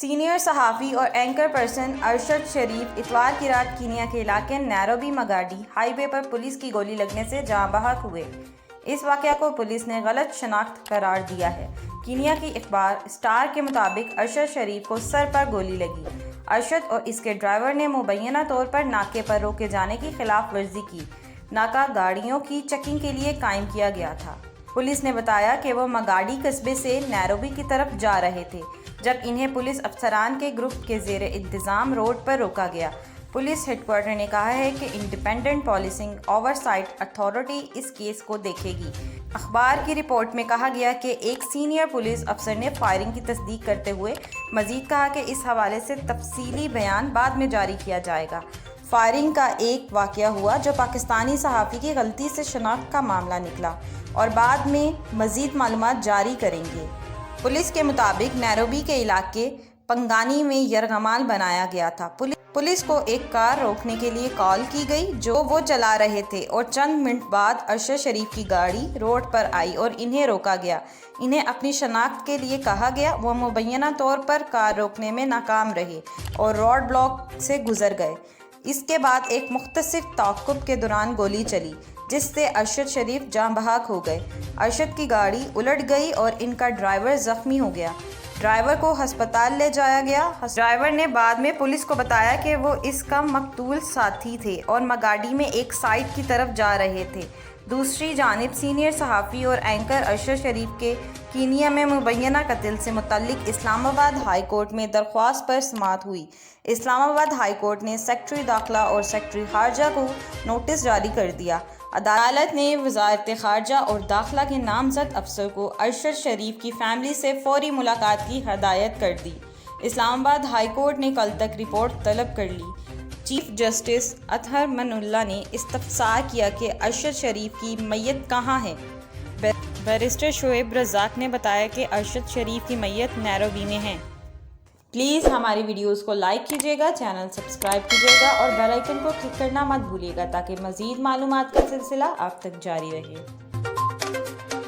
Senior صحافی اور anchor person Arshad شریف اتوار کی رات کینیا کے علاقے نیروبی مگاڈی ہائی وے پر پولیس کی گولی لگنے سے جاں بحق ہوئے۔ اس واقعہ کو پولیس نے غلط شناخت قرار دیا ہے۔ کینیا کی اخبار اسٹار کے مطابق ارشد شریف کو سر پر گولی لگی۔ ارشد اور اس کے ڈرائیور نے مبینہ طور پر ناکے پر روکے جانے کی خلاف ورزی کی۔ ناکہ گاڑیوں کی چیکنگ کے لیے قائم کیا گیا تھا۔ پولیس نے بتایا کہ وہ مگاڈی قصبے سے نیروبی کی طرف جا رہے تھے جب انہیں پولیس افسران کے گروپ کے زیر انتظام روڈ پر روکا گیا۔ پولیس ہیڈ کوارٹر نے کہا ہے کہ independent policing oversight authority اس کیس کو دیکھے گی۔ اخبار کی رپورٹ میں کہا گیا کہ ایک سینئر پولیس افسر نے فائرنگ کی تصدیق کرتے ہوئے مزید کہا کہ اس حوالے سے تفصیلی بیان بعد میں جاری کیا جائے گا۔ فائرنگ کا ایک واقعہ ہوا جو پاکستانی صحافی کی غلطی سے شناخت کا معاملہ نکلا اور بعد میں مزید معلومات جاری کریں گے۔ پولیس کے مطابق نیروبی کے علاقے پنگانی میں یرغمال بنایا گیا تھا۔ پولیس کو ایک کار روکنے کے لیے کال کی گئی جو وہ چلا رہے تھے اور چند منٹ بعد ارشد شریف کی گاڑی روڈ پر آئی اور انہیں روکا گیا۔ انہیں اپنی شناخت کے لیے کہا گیا۔ وہ مبینہ طور پر کار روکنے میں ناکام رہے اور روڈ بلاک سے گزر گئے۔ اس کے بعد ایک مختصر تعاقب کے دوران گولی چلی جس سے ارشد شریف جاں بحق ہو گئے۔ ارشد کی گاڑی الٹ گئی اور ان کا ڈرائیور زخمی ہو گیا۔ ڈرائیور کو ہسپتال لے جایا گیا۔ ڈرائیور نے بعد میں پولیس کو بتایا کہ وہ اس کا مقتول ساتھی تھے اور مگاڈی میں ایک سائٹ کی طرف جا رہے تھے۔ دوسری جانب سینئر صحافی اور اینکر ارشد شریف کے کینیا میں مبینہ قتل سے متعلق اسلام آباد ہائی کورٹ میں درخواست پر سماعت ہوئی۔ اسلام آباد ہائی کورٹ نے سیکرٹری داخلہ اور سیکرٹری خارجہ کو نوٹس جاری کر دیا۔ عدالت نے وزارت خارجہ اور داخلہ کے نامزد افسر کو ارشد شریف کی فیملی سے فوری ملاقات کی ہدایت کر دی۔ اسلام آباد ہائی کورٹ نے کل تک رپورٹ طلب کر لی۔ چیف جسٹس اطہر من اللہ نے استفسار کیا کہ ارشد شریف کی میت کہاں ہے۔ بیرسٹر شعیب رزاق نے بتایا کہ ارشد شریف کی میت نیروبی میں ہے۔ پلیز ہماری ویڈیوز کو لائک کیجیے گا، چینل سبسکرائب کیجیے گا اور بیل آئیکن کو کلک کرنا مت بھولیے گا تاکہ مزید معلومات کا سلسلہ آپ تک جاری رہے۔